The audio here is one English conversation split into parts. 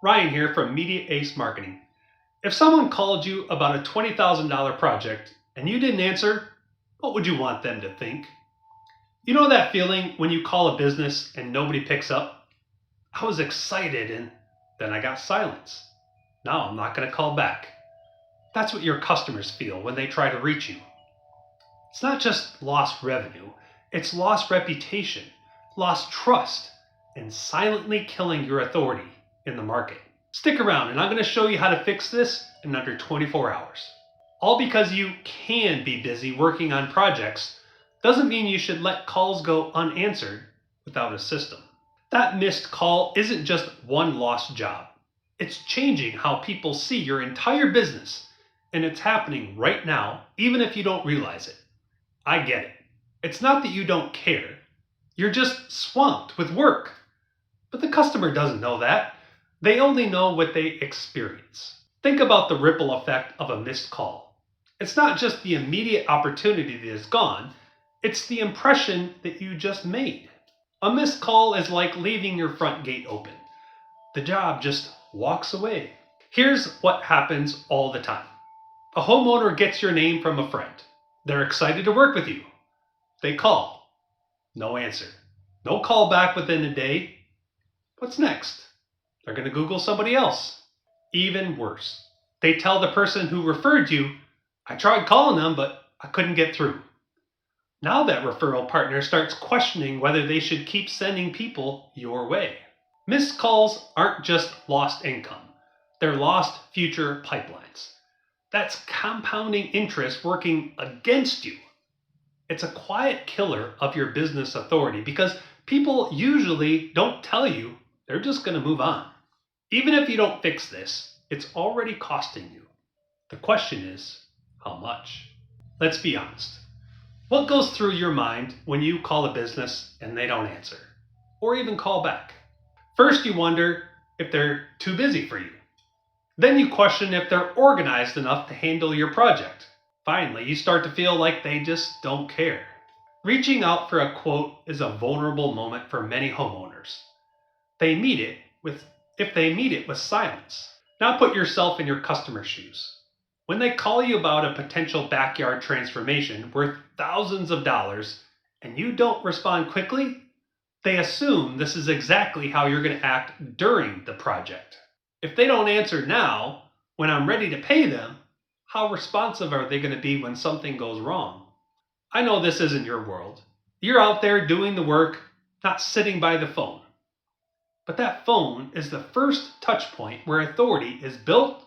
Ryan here from Media Ace Marketing. If someone called you about a $20,000 project and you didn't answer, what would you want them to think? You know that feeling when you call a business and nobody picks up? I was excited and then I got silence. Now I'm not going to call back. That's what your customers feel when they try to reach you. It's not just lost revenue, it's lost reputation, lost trust, and silently killing your authority in the market. Stick around and I'm going to show you how to fix this in under 24 hours. All because you can be busy working on projects doesn't mean you should let calls go unanswered without a system. That missed call isn't just one lost job. It's changing how people see your entire business, and it's happening right now, even if you don't realize it. I get it. It's not that you don't care. You're just swamped with work. But the customer doesn't know that. They only know what they experience. Think about the ripple effect of a missed call. It's not just the immediate opportunity that is gone, it's the impression that you just made. A missed call is like leaving your front gate open. The job just walks away. Here's what happens all the time. A homeowner gets your name from a friend. They're excited to work with you. They call. No answer. No call back within a day. What's next? They're going to Google somebody else. Even worse. They tell the person who referred you, I tried calling them, but I couldn't get through. Now that referral partner starts questioning whether they should keep sending people your way. Missed calls aren't just lost income. They're lost future pipelines. That's compounding interest working against you. It's a quiet killer of your business authority because people usually don't tell you, they're just going to move on. Even if you don't fix this, it's already costing you. The question is, how much? Let's be honest. What goes through your mind when you call a business and they don't answer, or even call back? First, you wonder if they're too busy for you. Then you question if they're organized enough to handle your project. Finally, you start to feel like they just don't care. Reaching out for a quote is a vulnerable moment for many homeowners. If they meet it with silence. Now put yourself in your customer's shoes. When they call you about a potential backyard transformation worth thousands of dollars and you don't respond quickly, they assume this is exactly how you're going to act during the project. If they don't answer now, when I'm ready to pay them, how responsive are they going to be when something goes wrong? I know this isn't your world. You're out there doing the work, not sitting by the phone. But that phone is the first touch point where authority is built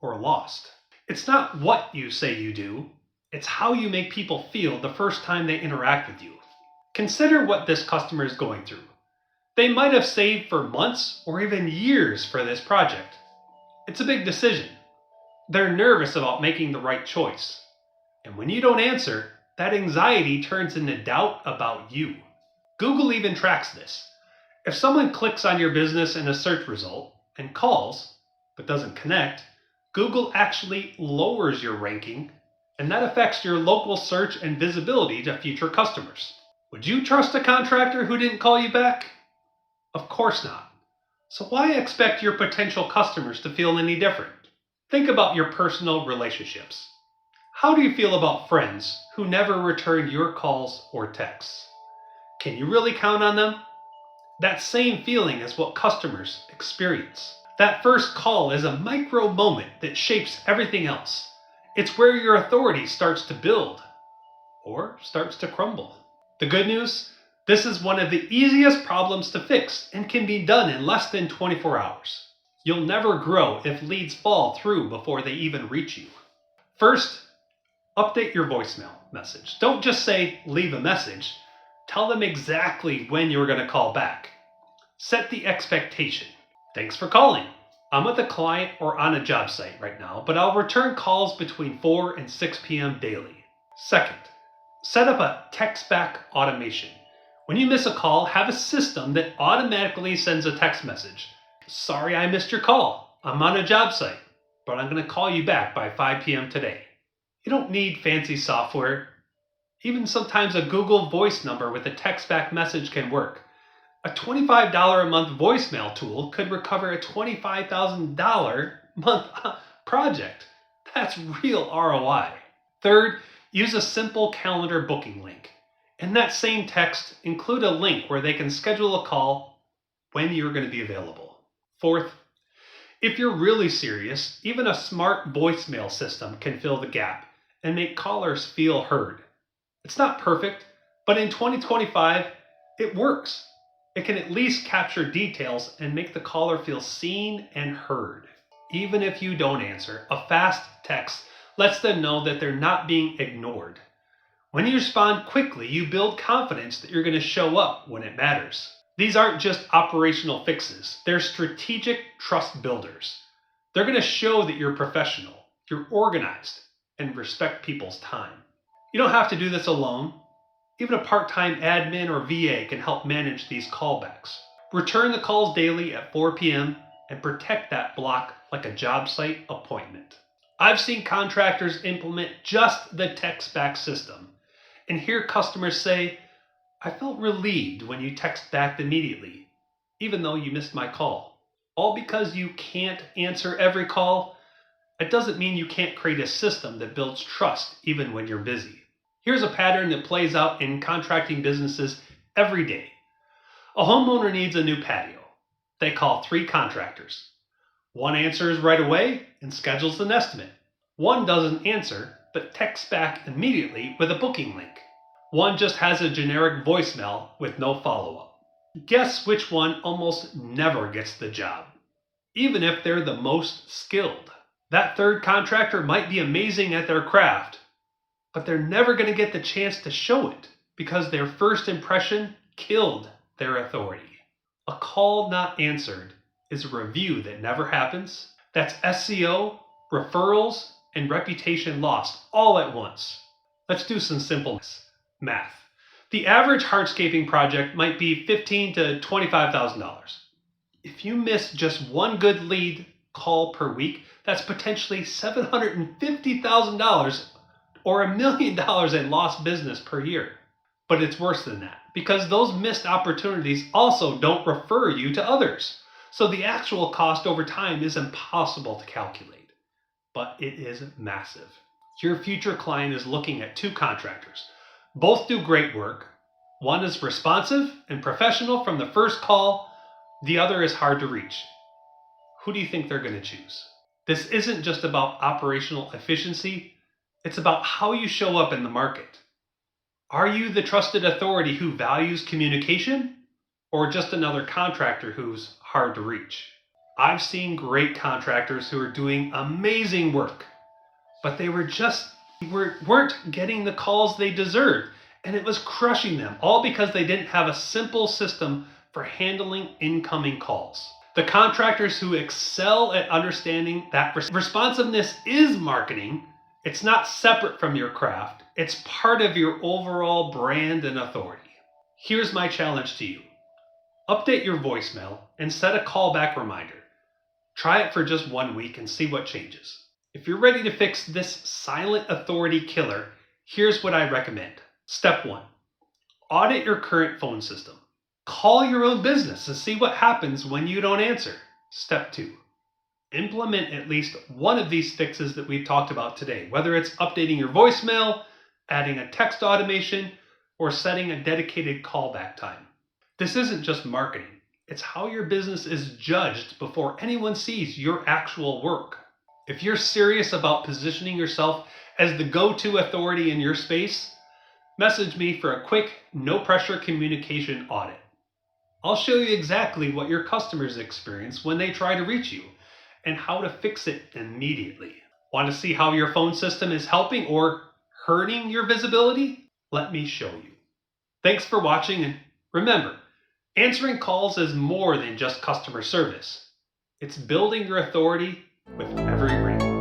or lost. It's not what you say you do, it's how you make people feel the first time they interact with you. Consider what this customer is going through. They might have saved for months or even years for this project. It's a big decision. They're nervous about making the right choice. And when you don't answer, that anxiety turns into doubt about you. Google even tracks this. If someone clicks on your business in a search result and calls, but doesn't connect, Google actually lowers your ranking, and that affects your local search and visibility to future customers. Would you trust a contractor who didn't call you back? Of course not. So why expect your potential customers to feel any different? Think about your personal relationships. How do you feel about friends who never return your calls or texts? Can you really count on them? That same feeling is what customers experience. That first call is a micro moment that shapes everything else. It's where your authority starts to build or starts to crumble. The good news? This is one of the easiest problems to fix and can be done in less than 24 hours. You'll never grow if leads fall through before they even reach you. First, update your voicemail message. Don't just say, leave a message. Tell them exactly when you're going to call back. Set the expectation. Thanks for calling. I'm with a client or on a job site right now, but I'll return calls between 4 and 6 p.m. daily. Second, set up a text back automation. When you miss a call, have a system that automatically sends a text message. Sorry I missed your call. I'm on a job site, but I'm going to call you back by 5 p.m. today. You don't need fancy software. Even sometimes a Google Voice number with a text back message can work. A $25 a month voicemail tool could recover a $25,000 month project. That's real ROI. Third, use a simple calendar booking link. In that same text, include a link where they can schedule a call when you're going to be available. Fourth, if you're really serious, even a smart voicemail system can fill the gap and make callers feel heard. It's not perfect, but in 2025, it works. It can at least capture details and make the caller feel seen and heard. Even if you don't answer, a fast text lets them know that they're not being ignored. When you respond quickly, you build confidence that you're going to show up when it matters. These aren't just operational fixes, they're strategic trust builders. They're going to show that you're professional, you're organized, and respect people's time. You don't have to do this alone. Even a part-time admin or VA can help manage these callbacks. Return the calls daily at 4 p.m. and protect that block like a job site appointment. I've seen contractors implement just the text-back system and hear customers say, "I felt relieved when you text back immediately, even though you missed my call." All because you can't answer every call, it doesn't mean you can't create a system that builds trust even when you're busy. Here's a pattern that plays out in contracting businesses every day. A homeowner needs a new patio. They call 3 contractors. One answers right away and schedules an estimate. One doesn't answer, but texts back immediately with a booking link. One just has a generic voicemail with no follow-up. Guess which one almost never gets the job, even if they're the most skilled? That third contractor might be amazing at their craft, but they're never going to get the chance to show it because their first impression killed their authority. A call not answered is a review that never happens. That's SEO, referrals, and reputation lost all at once. Let's do some simple math. The average hardscaping project might be $15,000 to $25,000. If you miss just one good lead call per week, that's potentially $750,000 or $1 million in lost business per year. But it's worse than that, because those missed opportunities also don't refer you to others. So the actual cost over time is impossible to calculate, but it is massive. Your future client is looking at 2 contractors. Both do great work. One is responsive and professional from the first call. The other is hard to reach. Who do you think they're going to choose? This isn't just about operational efficiency. It's about how you show up in the market. Are you the trusted authority who values communication, or just another contractor who's hard to reach? I've seen great contractors who are doing amazing work, but they weren't getting the calls they deserved, and it was crushing them, all because they didn't have a simple system for handling incoming calls. The contractors who excel at understanding that responsiveness is marketing. It's not separate from your craft. It's part of your overall brand and authority. Here's my challenge to you. Update your voicemail and set a callback reminder. Try it for just 1 week and see what changes. If you're ready to fix this silent authority killer, here's what I recommend. Step 1. Audit your current phone system. Call your own business and see what happens when you don't answer. Step 2. Implement at least one of these fixes that we've talked about today, whether it's updating your voicemail, adding a text automation, or setting a dedicated callback time. This isn't just marketing. It's how your business is judged before anyone sees your actual work. If you're serious about positioning yourself as the go-to authority in your space, message me for a quick, no-pressure communication audit. I'll show you exactly what your customers experience when they try to reach you and how to fix it immediately. Want to see how your phone system is helping or hurting your visibility? Let me show you. Thanks for watching, and remember, answering calls is more than just customer service. It's building your authority with every ring.